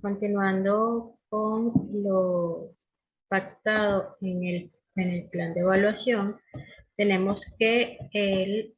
Continuando con lo pactado en el plan de evaluación, tenemos que el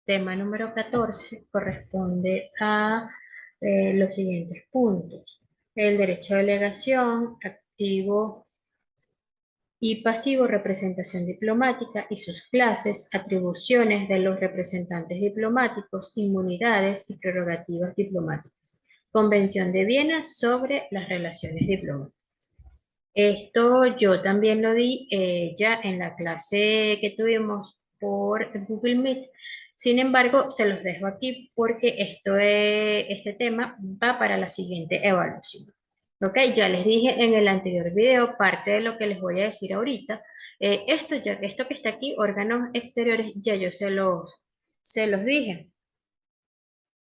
tema número 14 corresponde a los siguientes puntos. El derecho de delegación, activo y pasivo, representación diplomática y sus clases, atribuciones de los representantes diplomáticos, inmunidades y prerrogativas diplomáticas. Convención de Viena sobre las relaciones diplomáticas. Esto yo también lo di ya en la clase que tuvimos por Google Meet. Sin embargo, se los dejo aquí porque este tema va para la siguiente evaluación. Ok, ya les dije en el anterior video parte de lo que les voy a decir ahorita. Esto que está aquí, órganos exteriores, ya yo se los dije.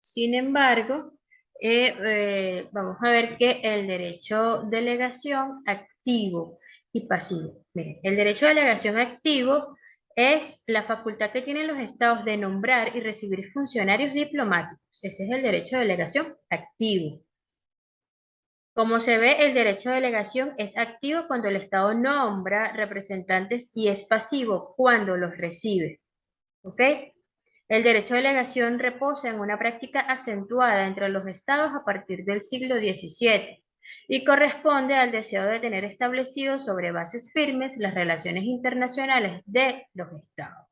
Sin embargo, vamos a ver que el derecho de delegación activo y pasivo. Miren, el derecho de delegación activo es la facultad que tienen los estados de nombrar y recibir funcionarios diplomáticos. Ese es el derecho de delegación activo. Como se ve, el derecho de delegación es activo cuando el estado nombra representantes y es pasivo cuando los recibe. ¿Ok? El derecho de delegación reposa en una práctica acentuada entre los estados a partir del siglo XVII y corresponde al deseo de tener establecido sobre bases firmes las relaciones internacionales de los estados.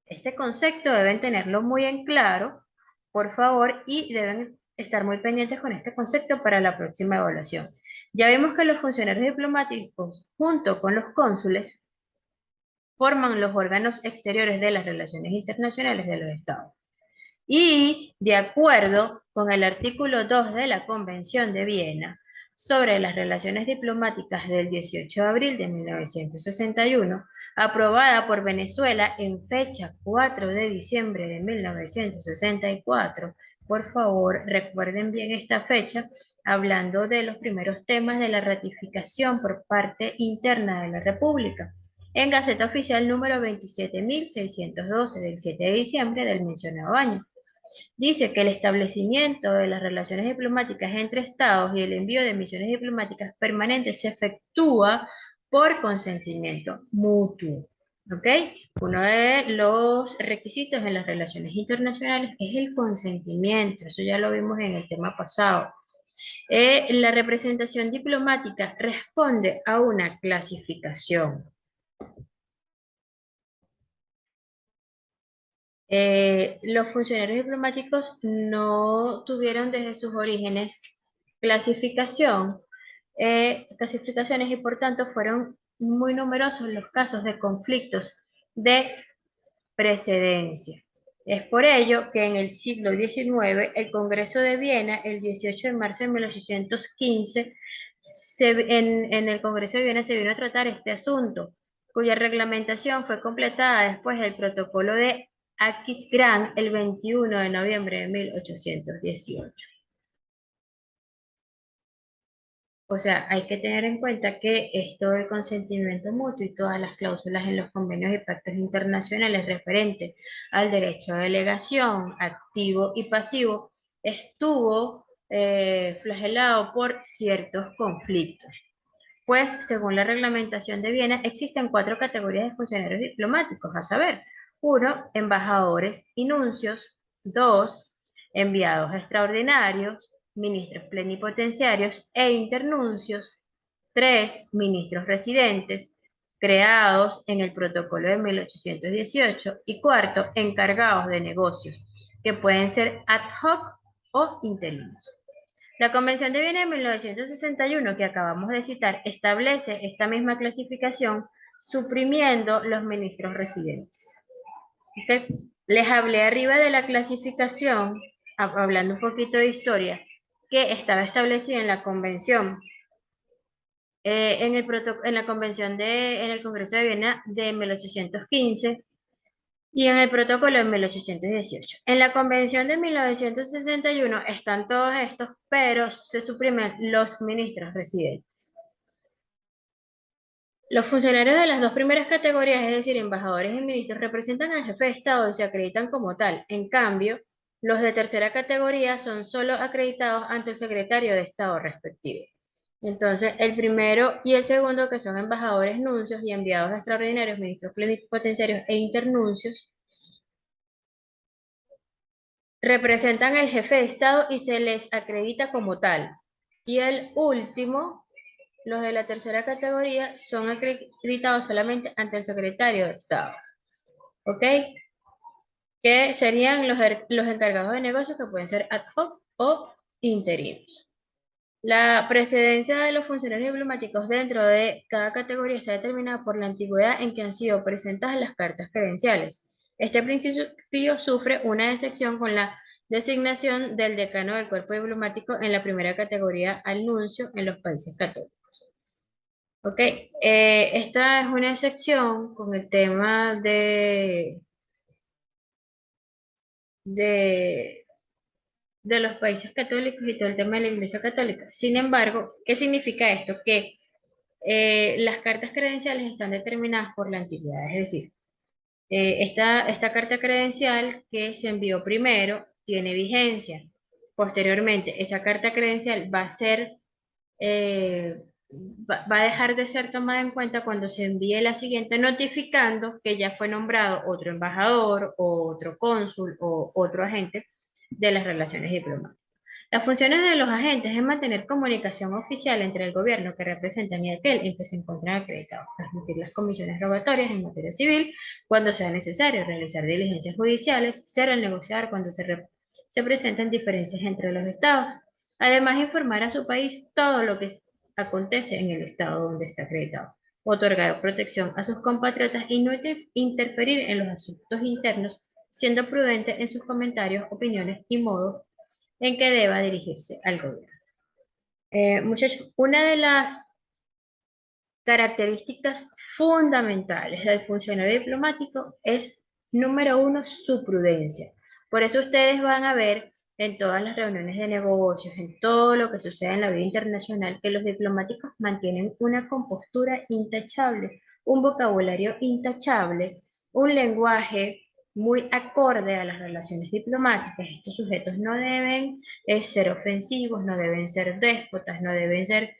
Este concepto deben tenerlo muy en claro, por favor, y deben estar muy pendientes con este concepto para la próxima evaluación. Ya vimos que los funcionarios diplomáticos, junto con los cónsules, forman los órganos exteriores de las relaciones internacionales de los estados. Y, de acuerdo con el artículo 2 de la Convención de Viena sobre las relaciones diplomáticas del 18 de abril de 1961, aprobada por Venezuela en fecha 4 de diciembre de 1964, por favor, recuerden bien esta fecha, hablando de los primeros temas de la ratificación por parte interna de la República. En Gaceta Oficial número 27.612 del 7 de diciembre del mencionado año. Dice que el establecimiento de las relaciones diplomáticas entre estados y el envío de misiones diplomáticas permanentes se efectúa por consentimiento mutuo. ¿Ok? Uno de los requisitos en las relaciones internacionales es el consentimiento. Eso ya lo vimos en el tema pasado. La representación diplomática responde a una clasificación. Los funcionarios diplomáticos no tuvieron desde sus orígenes clasificaciones y por tanto fueron muy numerosos los casos de conflictos de precedencia. Es por ello que en el siglo XIX, el Congreso de Viena, el 18 de marzo de 1815, en el Congreso de Viena se vino a tratar este asunto, cuya reglamentación fue completada después del protocolo de Aquisgrán el 21 de noviembre de 1818. O sea, hay que tener en cuenta que esto del consentimiento mutuo y todas las cláusulas en los convenios y pactos internacionales referentes al derecho de delegación activo y pasivo estuvo flagelado por ciertos conflictos. Pues, según la reglamentación de Viena, existen 4 categorías de funcionarios diplomáticos, a saber, 1, embajadores y nuncios; 2, enviados extraordinarios, ministros plenipotenciarios e internuncios; 3, ministros residentes, creados en el protocolo de 1818; y cuarto, encargados de negocios, que pueden ser ad hoc o interinos. La Convención de Viena de 1961, que acabamos de citar, establece esta misma clasificación, suprimiendo los ministros residentes. ¿Okay? Les hablé arriba de la clasificación, hablando un poquito de historia, que estaba establecida en la Convención, en el Congreso de Viena de 1815, y en el protocolo de 1818. En la Convención de 1961 están todos estos, pero se suprimen los ministros residentes. Los funcionarios de las 2 primeras categorías, es decir, embajadores y ministros, representan al jefe de Estado y se acreditan como tal. En cambio, Los de tercera categoría son solo acreditados ante el secretario de Estado respectivo. Entonces, el primero y el segundo, que son embajadores, nuncios y enviados extraordinarios, ministros plenipotenciarios e internuncios, representan al jefe de Estado y se les acredita como tal. Y el último, los de la tercera categoría, son acreditados solamente ante el secretario de Estado. ¿Ok? Que serían los encargados de negocios, que pueden ser ad hoc o interinos. La precedencia de los funcionarios diplomáticos dentro de cada categoría está determinada por la antigüedad en que han sido presentadas las cartas credenciales. Este principio sufre una excepción con la designación del decano del cuerpo diplomático en la primera categoría al nuncio en los países católicos. Ok, esta es una excepción con el tema de de los países católicos y todo el tema de la Iglesia Católica. Sin embargo, ¿qué significa esto? Que las cartas credenciales están determinadas por la antigüedad, es decir, esta carta credencial que se envió primero tiene vigencia. Posteriormente, esa carta credencial va a ser, va a dejar de ser tomada en cuenta cuando se envíe la siguiente notificando que ya fue nombrado otro embajador o otro cónsul o otro agente de las relaciones diplomáticas. Las funciones de los agentes es mantener comunicación oficial entre el gobierno que representan y aquel en que se encuentran acreditados, transmitir las comisiones rogatorias en materia civil cuando sea necesario, realizar diligencias judiciales, ser el negociador cuando se presenten diferencias entre los estados. Además, informar a su país todo lo que acontece en el estado donde está acreditado, otorgar protección a sus compatriotas y no interferir en los asuntos internos, siendo prudente en sus comentarios, opiniones y modos en que deba dirigirse al gobierno. Muchachos, una de las características fundamentales del funcionario diplomático es, número uno, su prudencia. Por eso ustedes van a ver en todas las reuniones de negocios, en todo lo que sucede en la vida internacional, que los diplomáticos mantienen una compostura intachable, un vocabulario intachable, un lenguaje muy acorde a las relaciones diplomáticas. Estos sujetos no deben ser ofensivos, no deben ser déspotas, no deben ser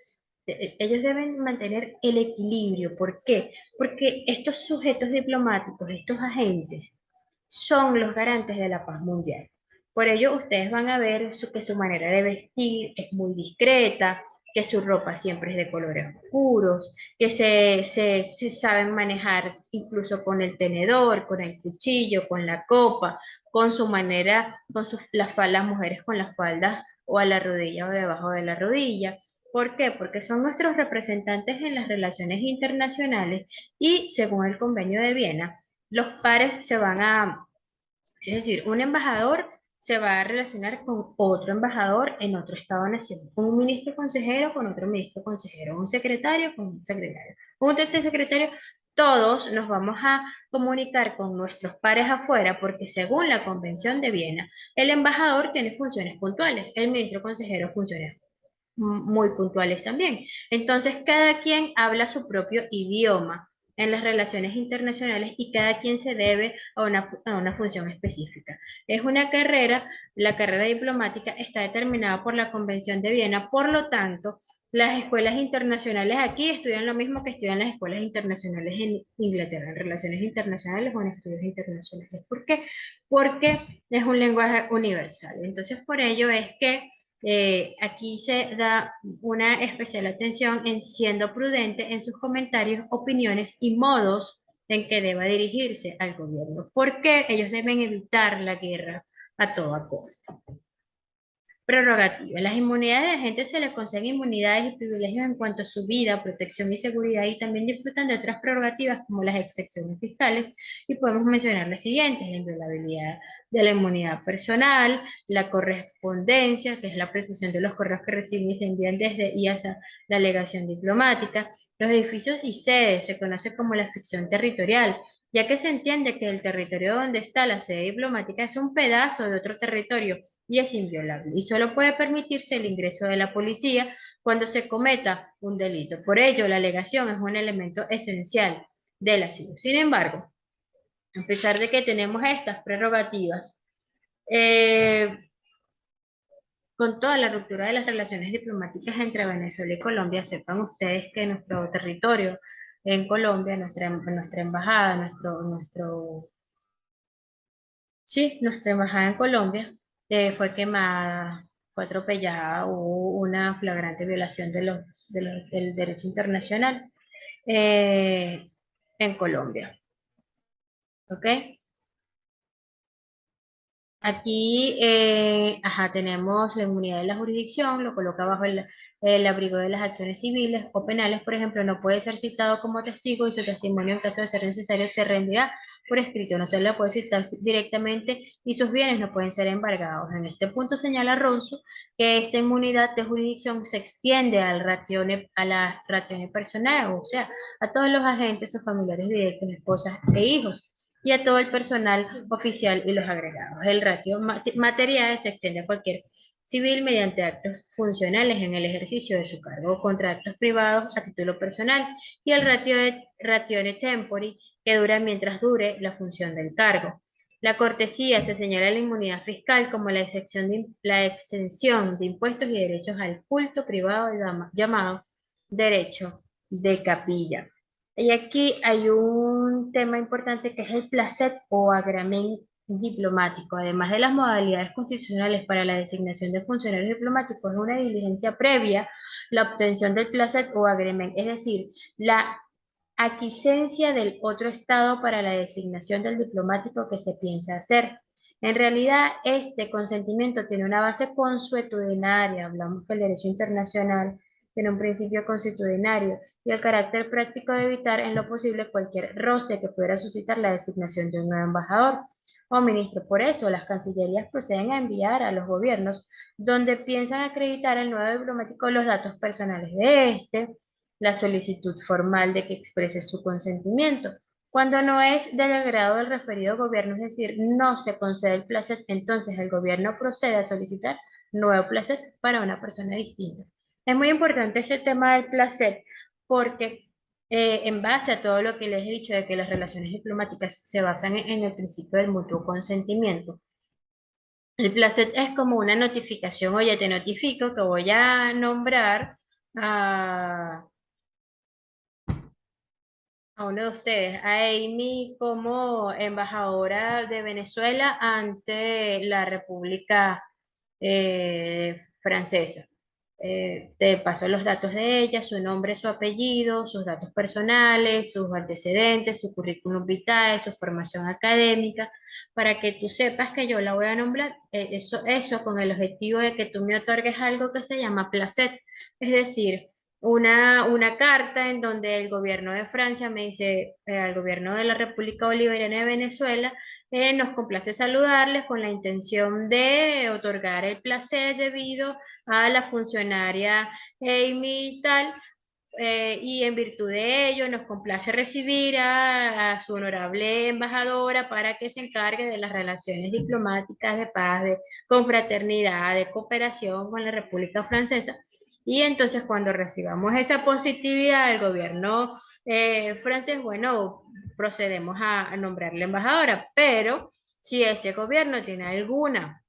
ellos deben mantener el equilibrio. ¿Por qué? Porque estos sujetos diplomáticos, estos agentes, son los garantes de la paz mundial. Por ello, ustedes van a ver que su manera de vestir es muy discreta, que su ropa siempre es de colores oscuros, que se saben manejar incluso con el tenedor, con el cuchillo, con la copa, con su manera, las mujeres con las faldas o a la rodilla o debajo de la rodilla. ¿Por qué? Porque son nuestros representantes en las relaciones internacionales y según el Convenio de Viena, los pares se van a, es decir, un embajador se va a relacionar con otro embajador en otro estado-nación, un ministro consejero con otro ministro consejero, un secretario con un secretario, un tercer secretario. Todos nos vamos a comunicar con nuestros pares afuera porque según la Convención de Viena, el embajador tiene funciones puntuales, el ministro consejero funciones muy puntuales también. Entonces, cada quien habla su propio idioma en las relaciones internacionales y cada quien se debe a una función específica. Es una carrera, la carrera diplomática está determinada por la Convención de Viena, por lo tanto, las escuelas internacionales aquí estudian lo mismo que estudian las escuelas internacionales en Inglaterra, en relaciones internacionales o en estudios internacionales. ¿Por qué? Porque es un lenguaje universal. Entonces, por ello es que aquí se da una especial atención en siendo prudente en sus comentarios, opiniones y modos en que deba dirigirse al gobierno, porque ellos deben evitar la guerra a toda costa. Prerrogativa. Las inmunidades de agentes se les conceden inmunidades y privilegios en cuanto a su vida, protección y seguridad y también disfrutan de otras prerrogativas como las excepciones fiscales y podemos mencionar las siguientes, la inviolabilidad de la inmunidad personal, la correspondencia, que es la precisión de los correos que reciben y se envían desde y hacia la legación diplomática, los edificios y sedes, se conoce como la ficción territorial, ya que se entiende que el territorio donde está la sede diplomática es un pedazo de otro territorio y es inviolable y solo puede permitirse el ingreso de la policía cuando se cometa un delito. Por ello, la alegación es un elemento esencial del asilo. Sin embargo, a pesar de que tenemos estas prerrogativas, Eh, con toda la ruptura de las relaciones diplomáticas entre Venezuela y Colombia, sepan ustedes que nuestro territorio en Colombia, nuestra embajada, nuestra embajada en Colombia fue quemada, fue atropellada, hubo una flagrante violación del derecho internacional eh, en Colombia. ¿Ok? Aquí, tenemos la inmunidad de la jurisdicción, lo coloca bajo el abrigo de las acciones civiles o penales, por ejemplo, no puede ser citado como testigo y su testimonio, en caso de ser necesario, se rendirá por escrito, no se le puede citar directamente y sus bienes no pueden ser embargados. En este punto señala Ronzo que esta inmunidad de jurisdicción se extiende a las raciones personales, o sea, a todos los agentes o familiares directos, esposas e hijos y a todo el personal oficial y los agregados. El ratio material se extiende a cualquier civil mediante actos funcionales en el ejercicio de su cargo o contra actos privados a título personal y el ratio de ratione tempori que dura mientras dure la función del cargo. La cortesía se señala en la inmunidad fiscal como la exención de impuestos y derechos al culto privado llamado derecho de capilla. Y aquí hay un tema importante que es el placet o agreement diplomático. Además de las modalidades constitucionales para la designación de funcionarios diplomáticos, es una diligencia previa la obtención del placet o agreement, es decir, la aquiescencia del otro Estado para la designación del diplomático que se piensa hacer. En realidad, este consentimiento tiene una base consuetudinaria, hablamos que el derecho internacional tiene un principio consuetudinario y el carácter práctico de evitar en lo posible cualquier roce que pudiera suscitar la designación de un nuevo embajador o ministro. Por eso, las cancillerías proceden a enviar a los gobiernos donde piensan acreditar al nuevo diplomático los datos personales de este, la solicitud formal de que exprese su consentimiento. Cuando no es del agrado del referido gobierno, es decir, no se concede el placet, entonces el gobierno procede a solicitar nuevo placet para una persona distinta. Es muy importante este tema del placet porque en base a todo lo que les he dicho de que las relaciones diplomáticas se basan en el principio del mutuo consentimiento, el placet es como una notificación, oye, te notifico que voy a nombrar a uno de ustedes, a Amy como embajadora de Venezuela ante la República Francesa. Te paso los datos de ella, su nombre, su apellido, sus datos personales, sus antecedentes, su currículum vitae, su formación académica, para que tú sepas que yo la voy a nombrar, eso con el objetivo de que tú me otorgues algo que se llama placet, es decir, una carta en donde el gobierno de Francia me dice al gobierno de la República Bolivariana de Venezuela, nos complace saludarles con la intención de otorgar el placer debido a la funcionaria Amy y tal, y en virtud de ello nos complace recibir a su honorable embajadora para que se encargue de las relaciones diplomáticas de paz, de confraternidad, de cooperación con la República Francesa. Y entonces cuando recibamos esa positividad del gobierno francés, bueno, procedemos a nombrarle embajadora, pero si ese gobierno tiene alguna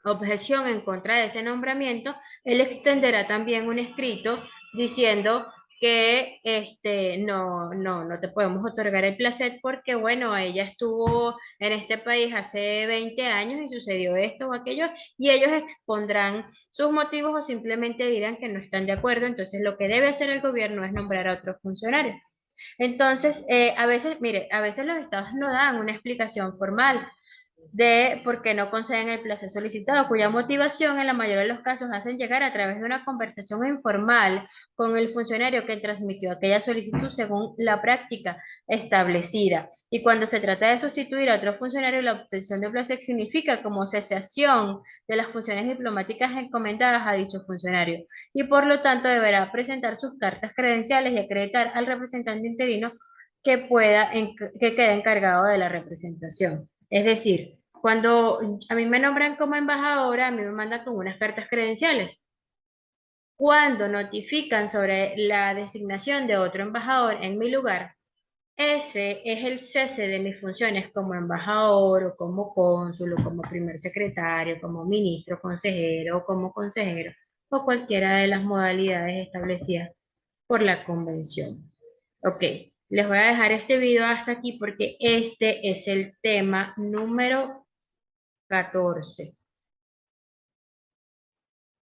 objeción en contra de ese nombramiento, él extenderá también un escrito diciendo que no te podemos otorgar el placet porque, bueno, ella estuvo en este país hace 20 años y sucedió esto o aquello, y ellos expondrán sus motivos o simplemente dirán que no están de acuerdo. Entonces, lo que debe hacer el gobierno es nombrar a otros funcionarios. Entonces, a veces, mire, a veces los estados no dan una explicación formal de por qué no conceden el placer solicitado, cuya motivación en la mayoría de los casos hacen llegar a través de una conversación informal con el funcionario que transmitió aquella solicitud según la práctica establecida. Y cuando se trata de sustituir a otro funcionario, la obtención de placer significa como cesación de las funciones diplomáticas encomendadas a dicho funcionario y por lo tanto deberá presentar sus cartas credenciales y acreditar al representante interino que quede encargado de la representación. Es decir, cuando a mí me nombran como embajadora, a mí me mandan con unas cartas credenciales. Cuando notifican sobre la designación de otro embajador en mi lugar, ese es el cese de mis funciones como embajador o como cónsul o como primer secretario, como ministro, consejero o como consejero o cualquiera de las modalidades establecidas por la convención. Ok, les voy a dejar este video hasta aquí porque este es el tema número 14.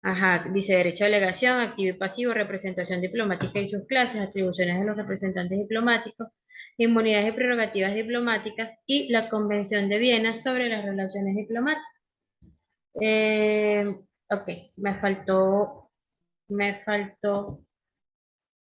Ajá, dice derecho a delegación, activo y pasivo, representación diplomática y sus clases, atribuciones de los representantes diplomáticos, inmunidades y prerrogativas diplomáticas y la Convención de Viena sobre las relaciones diplomáticas. Eh, ok, me faltó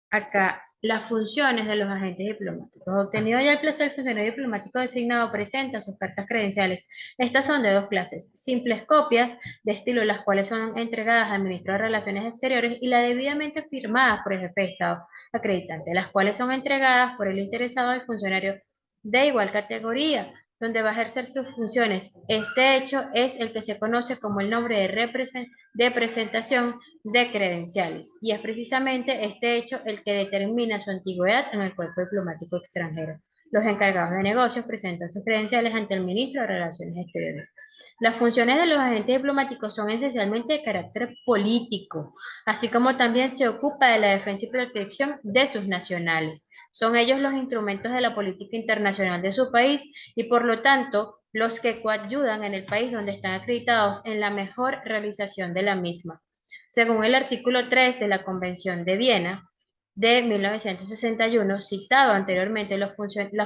acá las funciones de los agentes diplomáticos. Obtenido ya el placer del funcionario diplomático designado, presenta sus cartas credenciales. Estas son de dos clases: simples copias de estilo, las cuales son entregadas al ministro de Relaciones Exteriores, y las debidamente firmadas por el jefe de Estado acreditante, las cuales son entregadas por el interesado al funcionario de igual categoría, donde va a ejercer sus funciones. Este hecho es el que se conoce como el nombre de presentación de credenciales, y es precisamente este hecho el que determina su antigüedad en el cuerpo diplomático extranjero. Los encargados de negocios presentan sus credenciales ante el ministro de Relaciones Exteriores. Las funciones de los agentes diplomáticos son esencialmente de carácter político, así como también se ocupa de la defensa y protección de sus nacionales. Son ellos los instrumentos de la política internacional de su país y por lo tanto los que coadyudan en el país donde están acreditados en la mejor realización de la misma. Según el artículo 3 de la Convención de Viena de 1961, citado anteriormente, las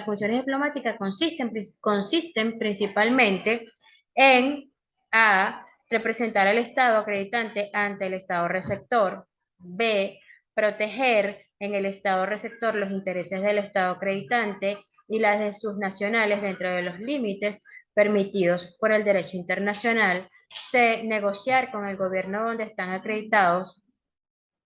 funciones diplomáticas consisten principalmente en A. Representar al Estado acreditante ante el Estado receptor. B. Proteger en el Estado receptor los intereses del Estado acreditante y las de sus nacionales dentro de los límites permitidos por el derecho internacional. C. Negociar con el gobierno donde están acreditados.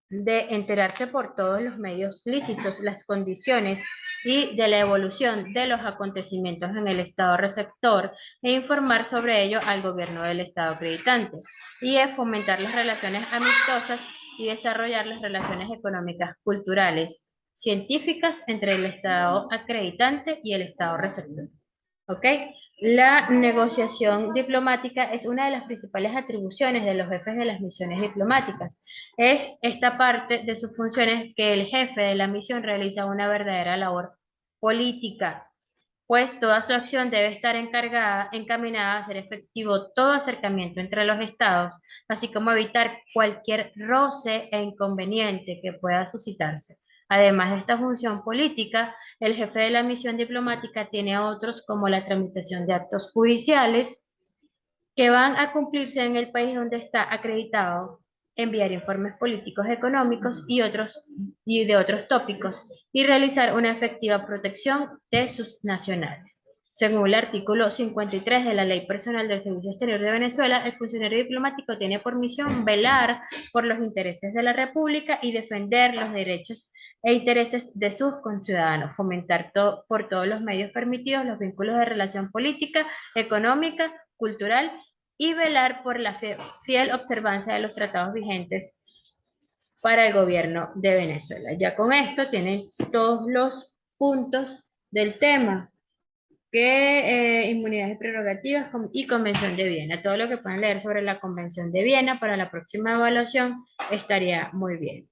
D. Enterarse por todos los medios lícitos las condiciones y de la evolución de los acontecimientos en el estado receptor e informar sobre ello al gobierno del estado acreditante. Y E. Fomentar las relaciones amistosas y desarrollar las relaciones económicas, culturales, científicas entre el estado acreditante y el estado receptor. ¿Ok? La negociación diplomática es una de las principales atribuciones de los jefes de las misiones diplomáticas. Es esta parte de sus funciones que el jefe de la misión realiza una verdadera labor política, pues toda su acción debe estar encaminada a hacer efectivo todo acercamiento entre los estados, así como evitar cualquier roce e inconveniente que pueda suscitarse. Además de esta función política, el jefe de la misión diplomática tiene otros como la tramitación de actos judiciales que van a cumplirse en el país donde está acreditado, enviar informes políticos, económicos y de otros tópicos, y realizar una efectiva protección de sus nacionales. Según el artículo 53 de la Ley Personal del Servicio Exterior de Venezuela, el funcionario diplomático tiene por misión velar por los intereses de la República y defender los derechos e intereses de sus conciudadanos, fomentar por todos los medios permitidos los vínculos de relación política, económica, cultural y velar por la fiel observancia de los tratados vigentes para el gobierno de Venezuela. Ya con esto tienen todos los puntos del tema, que inmunidades y prerrogativas y Convención de Viena. Todo lo que puedan leer sobre la Convención de Viena para la próxima evaluación estaría muy bien.